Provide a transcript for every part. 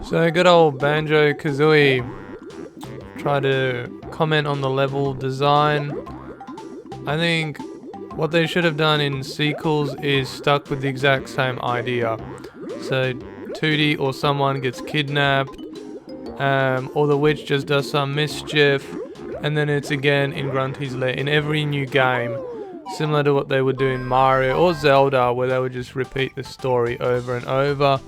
So good old Banjo-Kazooie. Try to comment on the level design. I think what they should have done in sequels is stuck with the exact same idea. So Tootie or someone gets kidnapped, or the witch just does some mischief, and then it's again in Grunty's lair in every new game, similar to what they would do in Mario or Zelda, where they would just repeat the story over and over,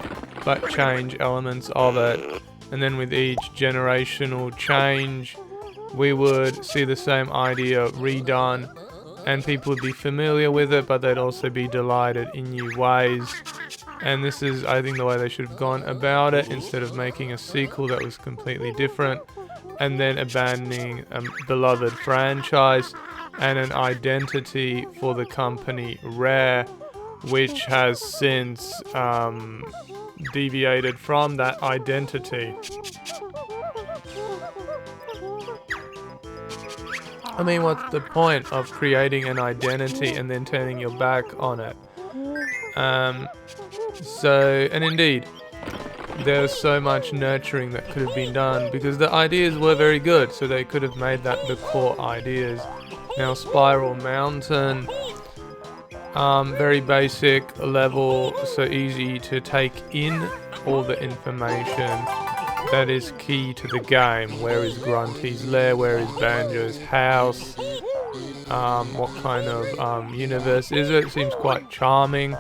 but change elements of it. And then with each generational change, we would see the same idea redone, and people would be familiar with it, but they'd also be delighted in new ways. And this is, I think, the way they should have gone about it, instead of making a sequel that was completely different, and then abandoning a beloved franchise and an identity for the company Rare, which has since deviated from that identity. I mean, what's the point of creating an identity and then turning your back on it? And indeed, there's so much nurturing that could have been done, because the ideas were very good, so they could have made that the core ideas. Now Spiral Mountain, very basic level, so easy to take in all the information that is key to the game. Where is Grunty's lair? Where is Banjo's house? What kind of universe is it? Seems quite charming,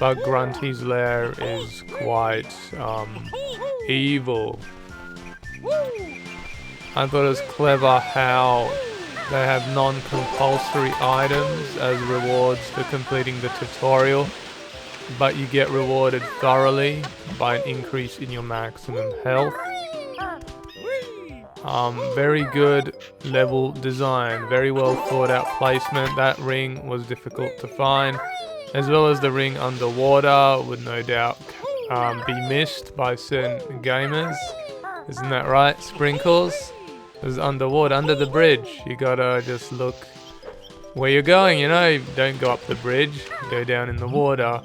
but Grunty's lair is quite evil. I thought it was clever how they have non-compulsory items as rewards for completing the tutorial, but you get rewarded thoroughly by an increase in your maximum health. Very good level design, very well thought out placement. That ring was difficult to find, as well as the ring underwater would no doubt be missed by certain gamers. Isn't that right, Sprinkles? It was underwater, under the bridge. You gotta just look where you're going, you know. Don't go up the bridge, go down in the water.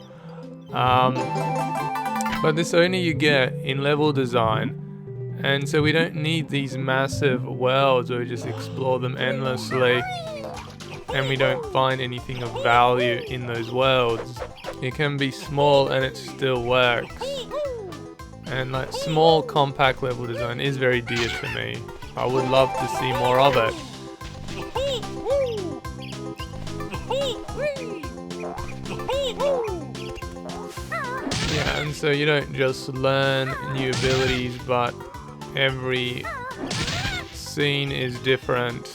But this only you get in level design, and so we don't need these massive worlds where we just explore them endlessly and we don't find anything of value in those worlds. It can be small and it still works. And like small compact level design is very dear to me. I would love to see more of it. Yeah, and so you don't just learn new abilities, but every scene is different.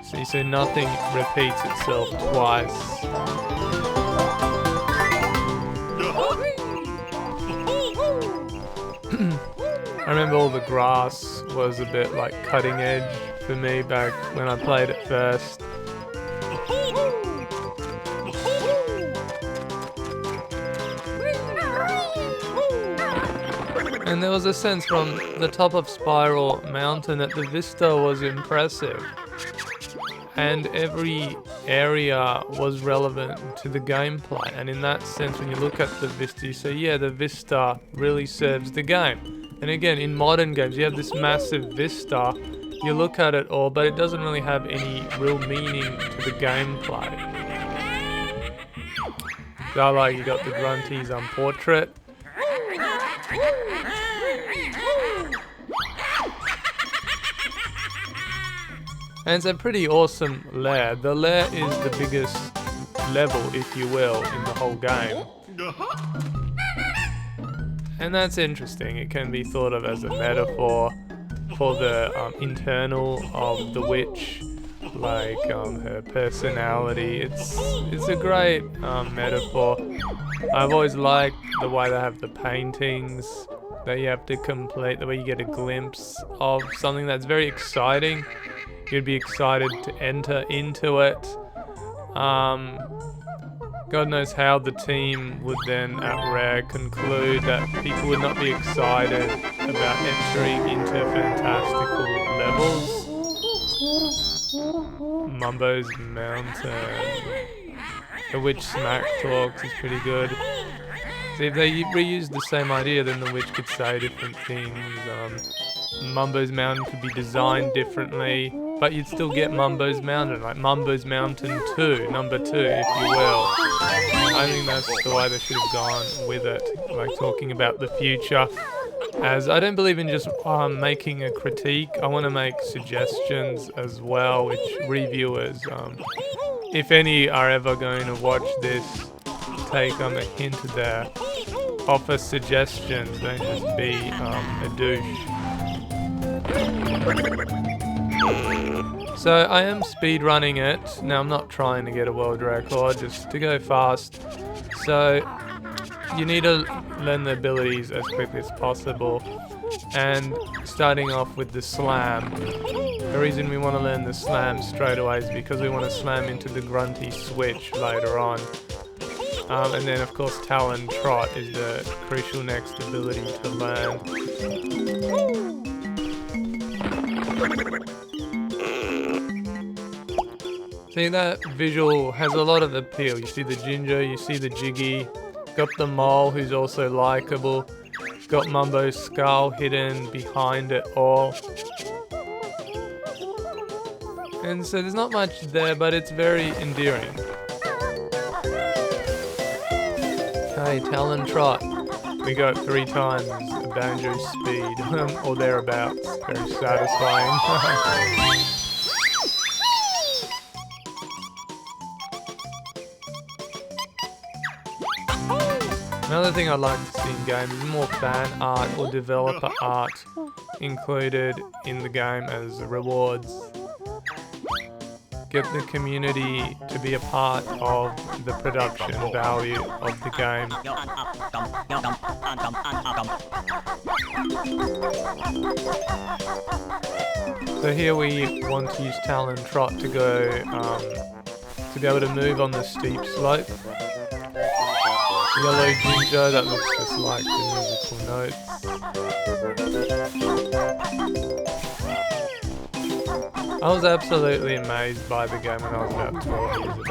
See, so nothing repeats itself twice. I remember all the grass was a bit like cutting edge for me back when I played it first. And there was a sense from the top of Spiral Mountain that the vista was impressive. And every area was relevant to the gameplay. And in that sense, when you look at the vista, you say, yeah, the vista really serves the game. And again, in modern games, you have this massive vista. You look at it all, but it doesn't really have any real meaning to the gameplay. So like, you got the Grunty's portrait. And it's a pretty awesome lair. The lair is the biggest level, if you will, in the whole game. And that's interesting. It can be thought of as a metaphor for the internal of the witch, like her personality. It's a great metaphor. I've always liked the way they have the paintings that you have to complete, the way you get a glimpse of something that's very exciting. You'd be excited to enter into it. God knows how the team would then at Rare conclude that people would not be excited about entering into fantastical levels. Mumbo's Mountain. The Witch Smack Talks is pretty good. See, if they reused the same idea, then the witch could say different things. Mumbo's Mountain could be designed differently, but you'd still get Mumbo's Mountain, like Mumbo's Mountain 2, number 2, if you will. I think that's the way they should have gone with it, like talking about the future. As I don't believe in just making a critique, I want to make suggestions as well, which reviewers, if any are ever going to watch this, take a hint there. Offer suggestions, don't just be a douche. So I am speedrunning it. Now I'm not trying to get a world record, just to go fast. So you need to learn the abilities as quickly as possible. And starting off with the slam. The reason we want to learn the slam straight away is because we want to slam into the grunty switch later on. And then of course Talon Trot is the crucial next ability to learn. See, that visual has a lot of appeal. You see the Ginger, you see the Jiggy, got the Mole who's also likable, got Mumbo's skull hidden behind it all. And so there's not much there, but it's very endearing. Okay, Talon Trot. We got 3 times Banjo speed, or thereabouts. Very satisfying. Another thing I'd like to see in games is more fan art or developer art included in the game as rewards. Get the community to be a part of the production value of the game. So here we want to use Talon Trot to go, to be able to move on the steep slope. Yellow Ginger, that looks just like the musical notes. I was absolutely amazed by the game when I was about 12 years of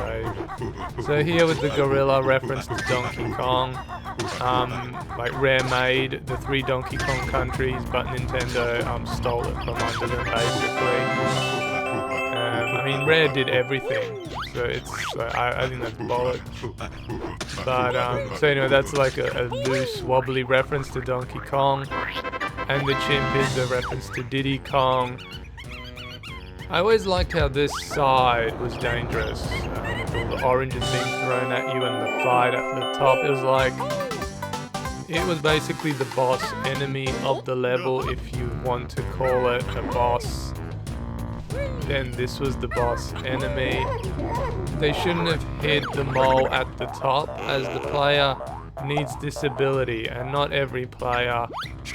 age. So here with the gorilla reference to Donkey Kong, like Rare made the 3 Donkey Kong countries, but Nintendo stole it from under them basically. I mean, Rare did everything, so it's I think that's bollocks. But so anyway, that's like a loose, wobbly reference to Donkey Kong, and the chimp is a reference to Diddy Kong. I always liked how this side was dangerous, with all the oranges being thrown at you and the fight at the top. It was like, it was basically the boss enemy of the level, if you want to call it a boss. Then this was the boss enemy. They shouldn't have hid the mole at the top, as the player needs this ability, and not every player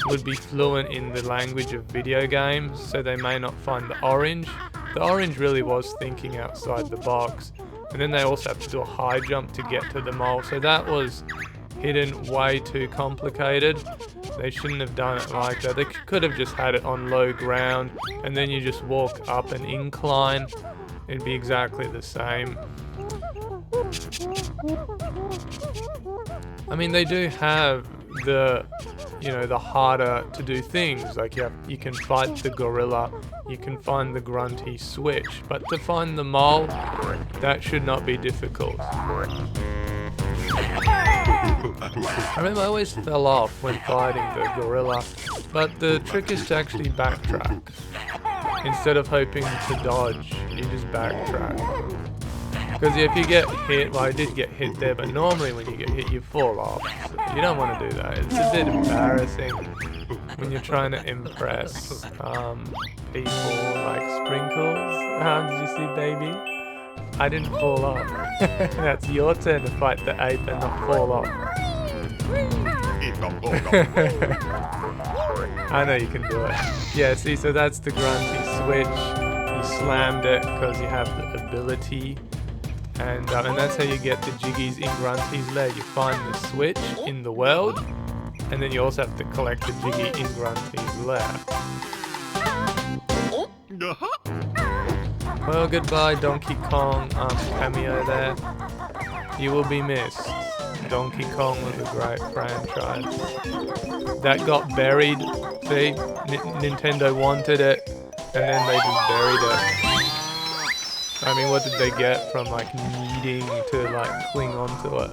would be fluent in the language of video games, so they may not find the orange. The orange really was thinking outside the box, and then they also have to do a high jump to get to the mole, so that was hidden way too complicated. They shouldn't have done it like that. They could have just had it on low ground, and then you just walk up an incline. It'd be exactly the same. I mean, they do have the, the harder to do things. Like you can fight the gorilla, you can find the grunty switch, but to find the mole, that should not be difficult. I remember I always fell off when fighting the gorilla, but the trick is to actually backtrack. Instead of hoping to dodge, you just backtrack. Because if you get hit, well I did get hit there, but normally when you get hit you fall off. So you don't want to do that. It's a bit embarrassing when you're trying to impress people like Sprinkles. Did you see, baby? I didn't fall off. That's your turn to fight the ape and not fall off. I know you can do it. Yeah, see, so that's the grunty switch. You slammed it because you have the ability. And that's how you get the Jiggies in Grunty's lair. You find the switch in the world, and then you also have to collect the Jiggy in Grunty's lair. Well, goodbye Donkey Kong cameo there. You will be missed. Donkey Kong was a great franchise. That got buried. See, Nintendo wanted it, and then they just buried it. I mean, what did they get from like needing to like cling onto it?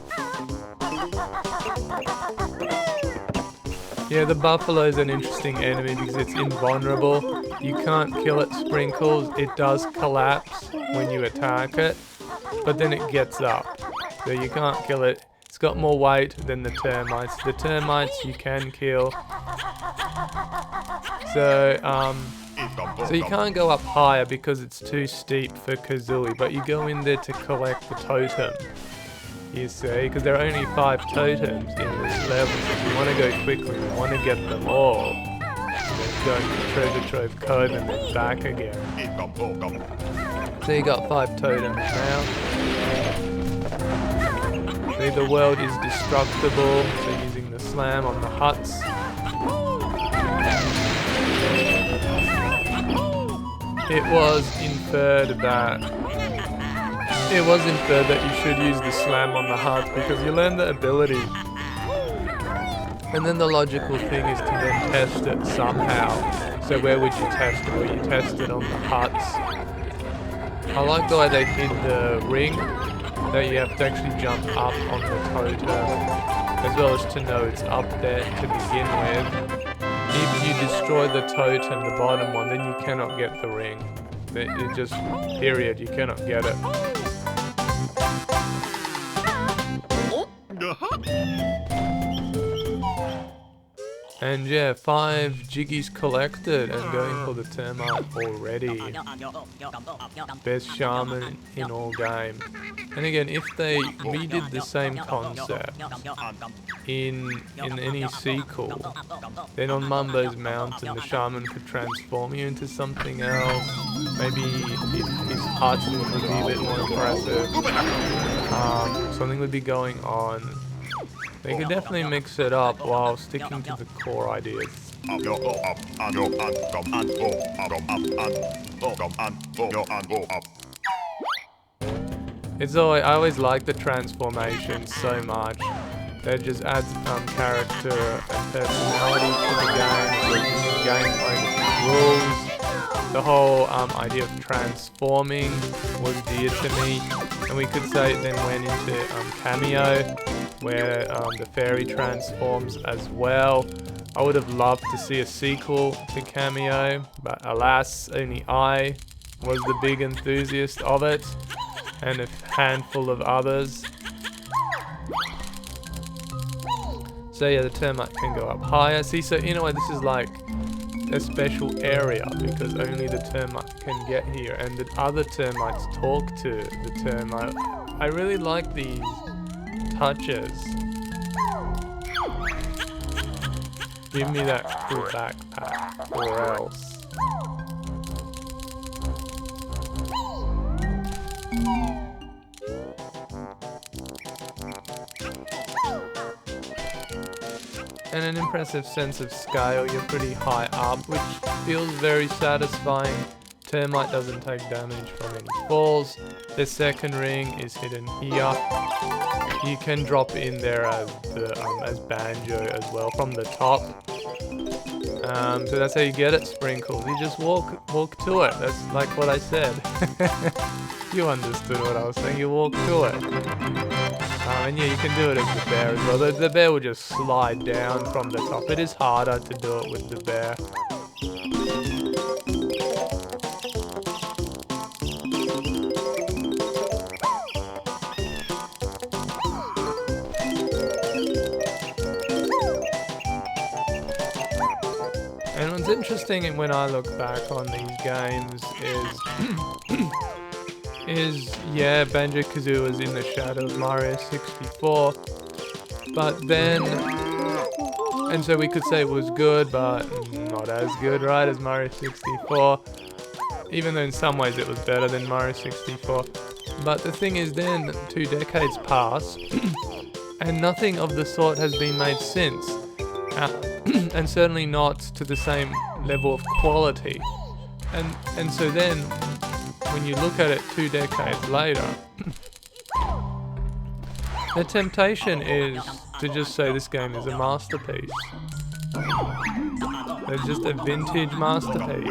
Yeah, the buffalo's an interesting enemy because it's invulnerable. You can't kill it sprinkles. It does collapse when you attack it, but then it gets up. So you can't kill it. It's got more weight than the termites. The termites you can kill. So you can't go up higher because it's too steep for Kazooie, but you go in there to collect the totem. You see, because there are only 5 totems in this level, so if you want to go quickly, you want to get them all. Then go to Trove Cove and then back again. So you got 5 totems now. See, the world is destructible, so using the slam on the huts. It was inferred that you should use the slam on the huts because you learn the ability. And then the logical thing is to then test it somehow. So where would you test it? Well, you test it on the huts. I like the way they did the ring, that you have to actually jump up on the totem, as well as to know it's up there to begin with. If you destroy the totem, the bottom one, then you cannot get the ring. It just, period, you cannot get it. And yeah, 5 Jiggies collected and going for the termite already. Best shaman in all game. And again, if they redid the same concept in any sequel, then on Mumbo's mountain the shaman could transform you into something else. Maybe his heart would be a bit more impressive. Something would be going on. They could definitely mix it up while sticking to the core ideas. I always like the transformations so much. That just adds character and personality to the game. The gameplay rules. The whole idea of transforming was dear to me, and we could say it then went into Cameo, where the fairy transforms as well. I would have loved to see a sequel to Cameo, but alas, only I was the big enthusiast of it, and a handful of others. So yeah, the termite can go up higher. See, so in a way this is like a special area, because only the termite can get here, and the other termites talk to the termite. I really like these touches. Give me that cool backpack, or else. And an impressive sense of scale. You're pretty high up, which feels very satisfying. Termite doesn't take damage from any falls. The second ring is hidden here. You can drop in there as Banjo as well from the top. So that's how you get it, Sprinkles. You just walk to it. That's like what I said. You understood what I was saying. You walk to it. And yeah, you can do it as the bear as well. The bear will just slide down from the top. It is harder to do it with the bear. And what's interesting when I look back on these games is yeah, Banjo-Kazooie was in the shadow of Mario 64, but then, and so we could say it was good, but not as good, right, as Mario 64, even though in some ways it was better than Mario 64. But the thing is, then 2 decades pass, and nothing of the sort has been made since, and certainly not to the same level of quality. And so then, when you look at it 2 decades later, The temptation is to just say this game is a masterpiece. It's just a vintage masterpiece.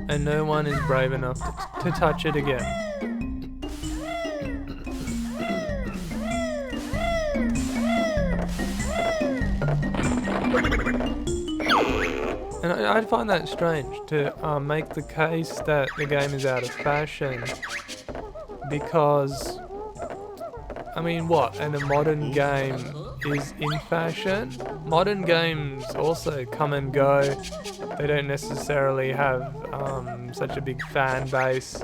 And no one is brave enough to touch it again. And I find that strange to make the case that the game is out of fashion, because I mean, what? And a modern game is in fashion? Modern games also come and go. They don't necessarily have such a big fan base.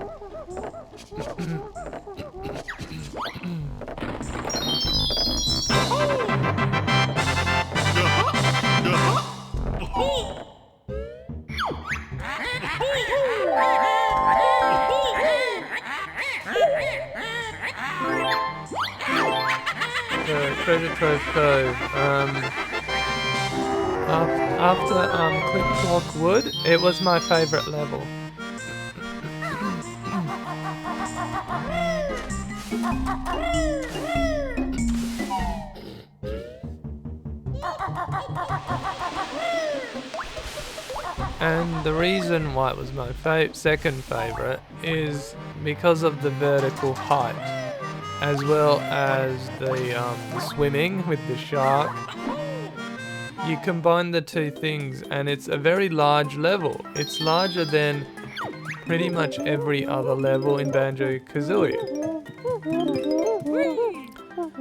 Treasure Trove Cove. After Click Clock Wood, it was my favourite level. And the reason why it was my second favourite is because of the vertical height, as well as the swimming with the shark. You combine the two things and it's a very large level. It's larger than pretty much every other level in Banjo-Kazooie.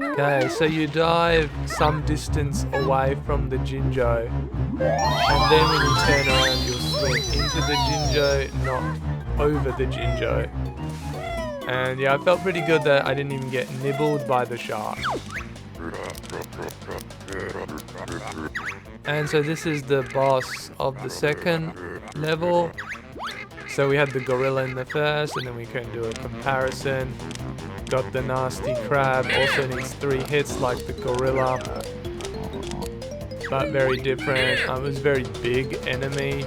Okay, so you dive some distance away from the Jinjo, and then when you turn around you'll swim into the Jinjo, not over the Jinjo. And yeah, I felt pretty good that I didn't even get nibbled by the shark. And so this is the boss of the second level. So we had the gorilla in the first, and then we can do a comparison. Got the nasty crab, also needs 3 hits like the gorilla, but very different. It was a very big enemy.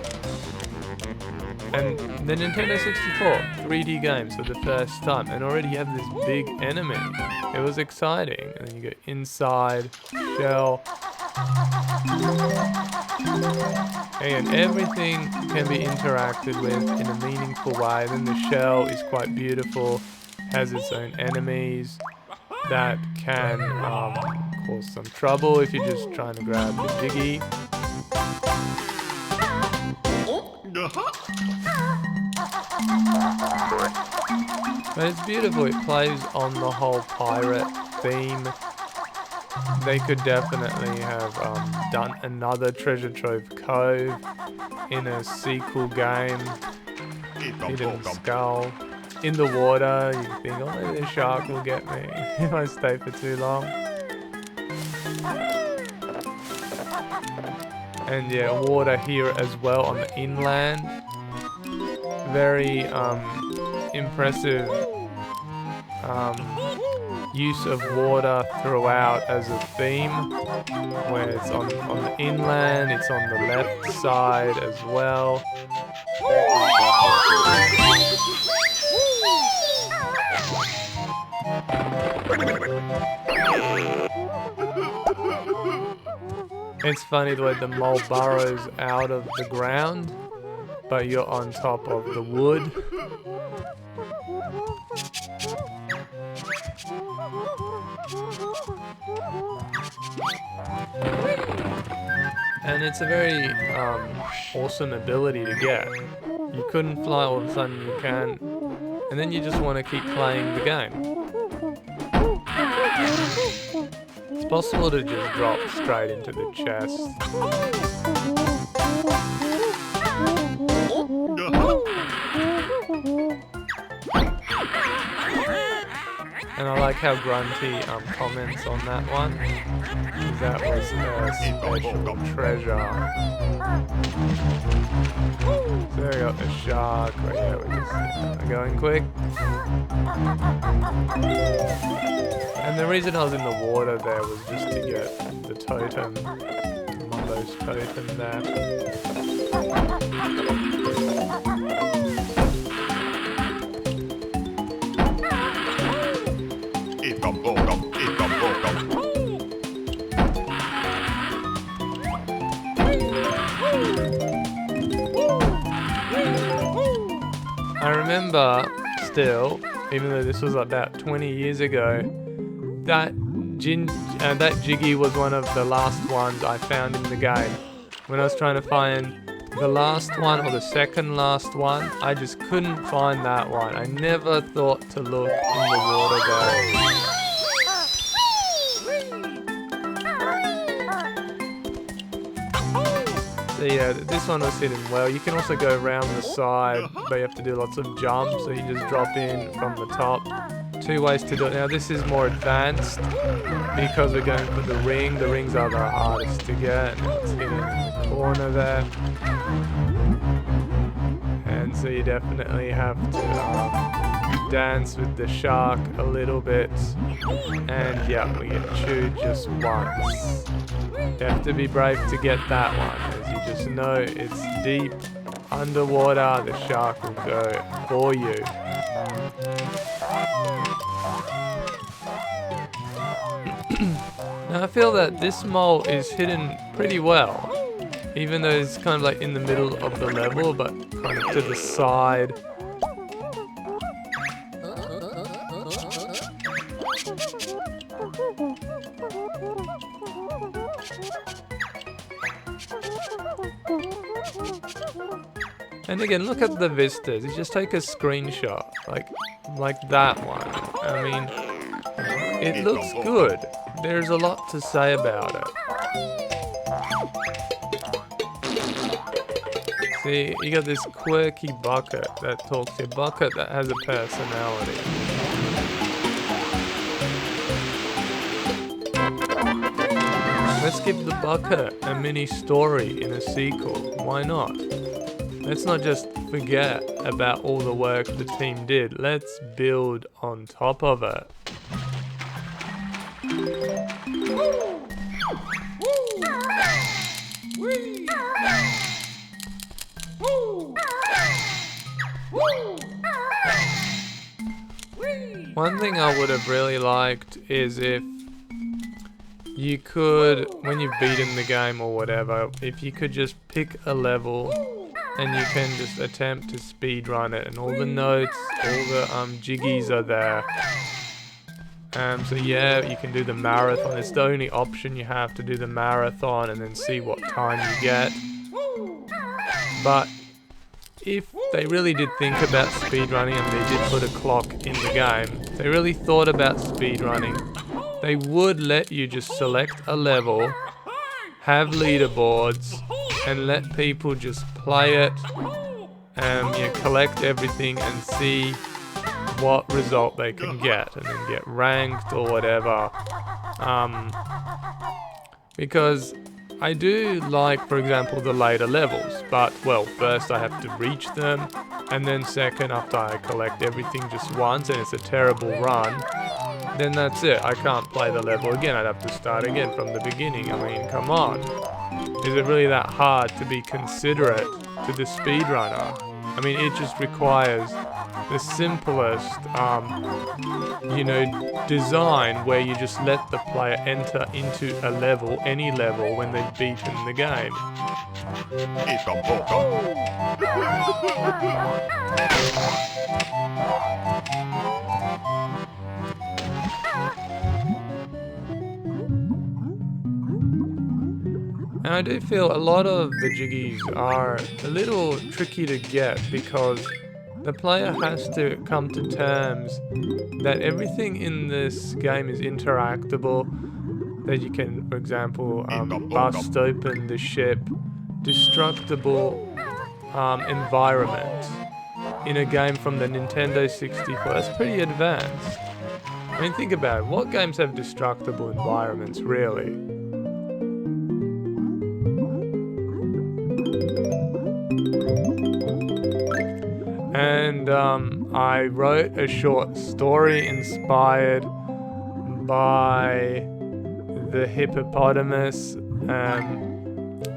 And the Nintendo 64 3D games for the first time, and already you have this big enemy. It was exciting. And then you go inside, shell. And everything can be interacted with in a meaningful way. Then the shell is quite beautiful, has its own enemies that can cause some trouble if you're just trying to grab the diggy. But it's beautiful, it plays on the whole pirate theme. They could definitely have done another Treasure Trove Cove in a sequel game. Hidden Skull. In the water, you think, oh, maybe the shark will get me if I stay for too long. And yeah, water here as well on the inland. Very impressive use of water throughout as a theme, where it's on the inland, it's on the left side as well. It's funny the way the mole burrows out of the ground, but you're on top of the wood. And it's a very awesome ability to get. You couldn't fly, all of a sudden you can, and then you just want to keep playing the game. It's possible to just drop straight into the chest. And I like how Grunty comments on that one. That was a special treasure. So we got the shark right here. We're just going quick. And the reason I was in the water there was just to get the totem, Mumbo's totem there. remember still, even though this was about 20 years ago, that Jiggy was one of the last ones I found in the game. When I was trying to find the last one or the second last one, I just couldn't find that one. I never thought to look in the water there. So yeah, this one was hidden well. You can also go around the side, but you have to do lots of jumps, so you just drop in from the top. 2 ways to do it. Now this is more advanced because we're going for the ring. The rings are the hardest to get, and it's hidden in the corner there. And so you definitely have to dance with the shark a little bit. And yeah, we get chewed just once. You have to be brave to get that one, as you just know it's deep underwater. The shark will go for you. Now I feel that this mole is hidden pretty well, even though it's kind of like in the middle of the level, but kind of to the side. And again, look at the vistas. You just take a screenshot, like that one. I mean, it looks good. There's a lot to say about it. See, you got this quirky bucket that talks to you. Bucket that has a personality. Let's give the bucket a mini story in a sequel. Why not? Let's not just forget about all the work the team did. Let's build on top of it. One thing I would have really liked is if you could, when you've beaten the game or whatever, if you could just pick a level and you can just attempt to speedrun it, and all the notes, all the jiggies are there. So yeah, you can do the marathon. It's the only option you have, to do the marathon and then see what time you get. But if they really did think about speedrunning and they did put a clock in the game, if they really thought about speedrunning, they would let you just select a level, have leaderboards, and let people just play it, you collect everything and see what result they can get, and then get ranked or whatever. Because I do like, for example, the later levels, but well, first I have to reach them, and then second, after I collect everything just once and it's a terrible run, then that's it. I can't play the level again. I'd have to start again from the beginning. I mean, come on. Is it really that hard to be considerate to the speedrunner? I mean, it just requires the simplest, design where you just let the player enter into a level, any level, when they've beaten the game. And I do feel a lot of the jiggies are a little tricky to get, because the player has to come to terms that everything in this game is interactable, that you can, for example, bust open the ship, destructible environment in a game from the Nintendo 64. That's pretty advanced. I mean, think about it. What games have destructible environments, really? And I wrote a short story inspired by the hippopotamus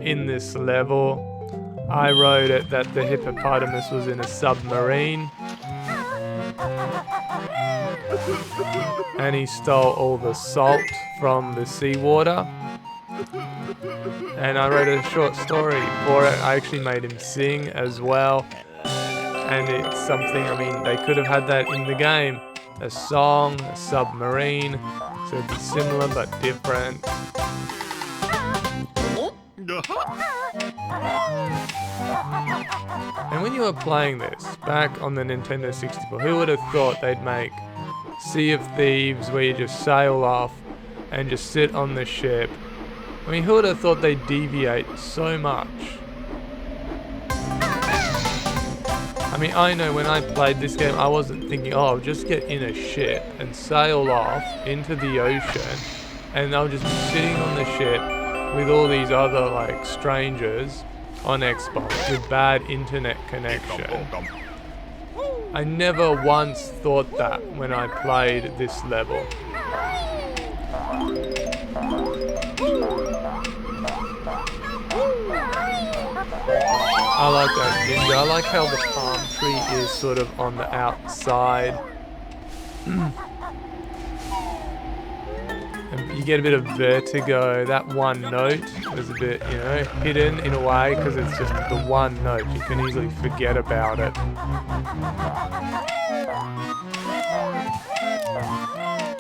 in this level. I wrote it that the hippopotamus was in a submarine and he stole all the salt from the seawater. And I wrote a short story for it. I actually made him sing as well. And it's something, I mean, they could have had that in the game. A song, a submarine, so it'd be similar but different. And when you were playing this, back on the Nintendo 64, who would have thought they'd make Sea of Thieves where you just sail off and just sit on the ship? I mean, who would have thought they'd deviate so much? I mean, I know when I played this game, I wasn't thinking, oh, I'll just get in a ship and sail off into the ocean, and I'll just be sitting on the ship with all these other, like, strangers on Xbox with bad internet connection. I never once thought that when I played this level. I like that ginger. I like how the palm tree is sort of on the outside. And you get a bit of vertigo. That one note is a bit, you know, hidden in a way because it's just the one note. You can easily forget about it.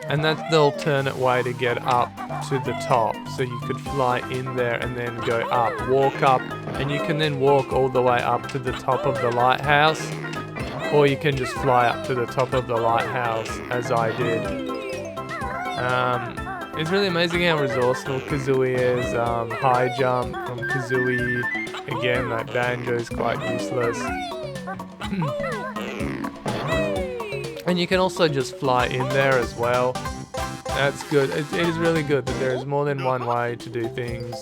And that's the alternate way to get up to the top. So you could fly in there and then go up, walk up, and you can then walk all the way up to the top of the lighthouse. Or you can just fly up to the top of the lighthouse, as I did. It's really amazing how resourceful Kazooie is. High jump from Kazooie. Again, like Banjo is quite useless. And you can also just fly in there as well. That's good. It is really good that there is more than one way to do things.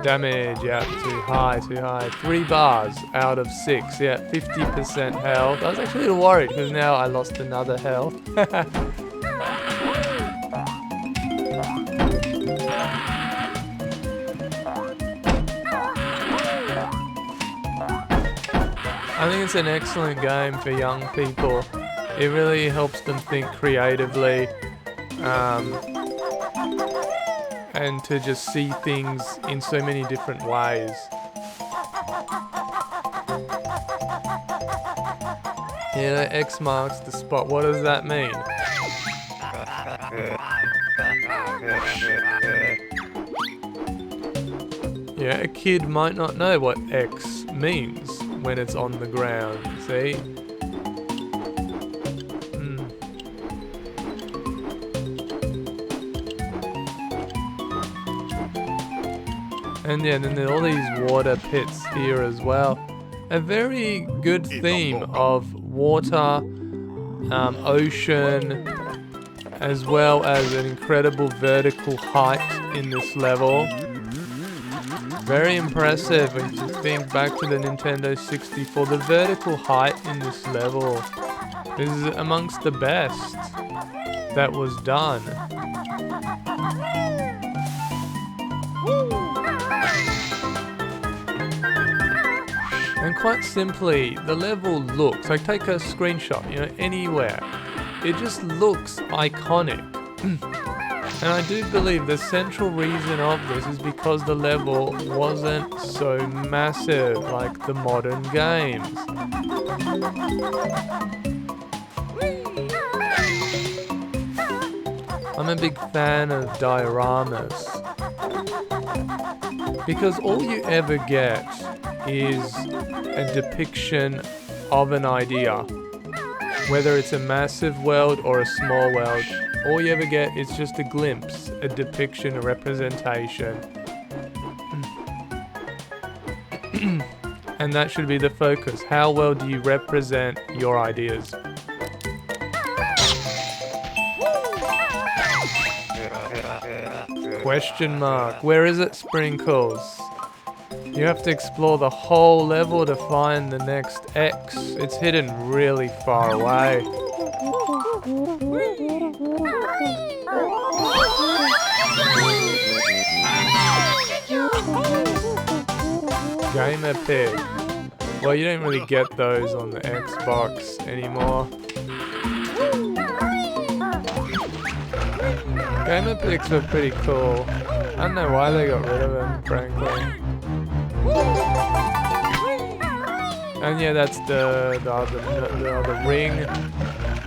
Damage, yeah, too high. 3 bars out of 6, yeah, 50% health. I was actually a little worried because now I lost another health. I think it's an excellent game for young people. It really helps them think creatively and to just see things in so many different ways. You know, X marks the spot. What does that mean? Yeah, a kid might not know what X means when it's on the ground, see? And yeah, then there are all these water pits here as well. A very good theme of water, ocean, as well as an incredible vertical height in this level. Very impressive when you think back to the Nintendo 64. The vertical height in this level is amongst the best that was done. And quite simply, the level looks, like take a screenshot, you know, anywhere. It just looks iconic. And I do believe the central reason of this is because the level wasn't so massive like the modern games. I'm a big fan of dioramas because all you ever get is a depiction of an idea. Whether it's a massive world or a small world, all you ever get is just a glimpse, a depiction, a representation. And that should be the focus. How well do you represent your ideas? Question mark. Where is it, Sprinkles? You have to explore the whole level to find the next X. It's hidden really far away. Gamer Pig. Well, you don't really get those on the Xbox anymore. Gamer Pigs were pretty cool. I don't know why they got rid of them, frankly. And yeah, that's the other ring.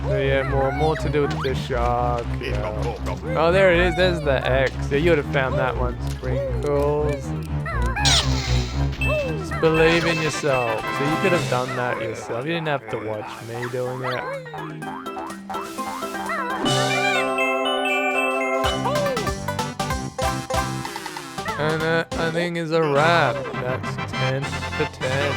So yeah, more to do with the shark. Yeah. Oh, there it is. There's the X. Yeah, you would have found that one. Sprinkles. Just believe in yourself. So you could have done that yourself. You didn't have to watch me doing it. And that, I think, is a wrap. That's 10 for 10.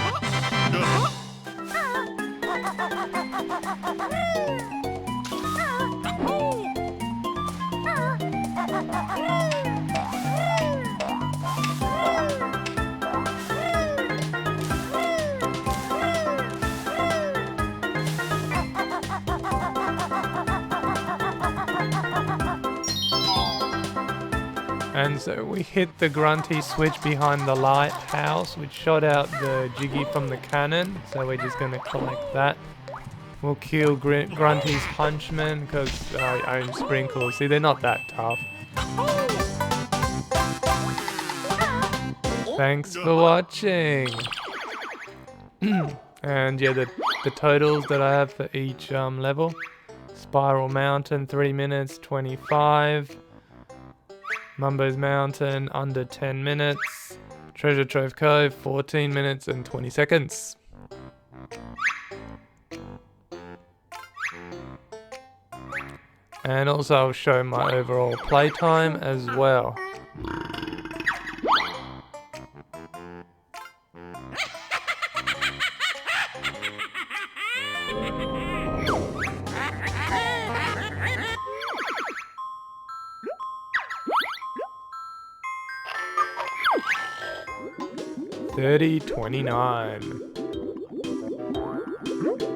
And so we hit the Grunty switch behind the lighthouse, which shot out the Jiggy from the cannon. So we're just going to collect that. We'll kill Grunty's Hunchman because I own Sprinkles. See, they're not that tough. Thanks for watching. And yeah, the totals that I have for each level. Spiral Mountain, 3 minutes, 25. Mumbo's Mountain, under 10 minutes. Treasure Trove Cove, 14 minutes and 20 seconds. And also I'll show my overall playtime as well. $30.29.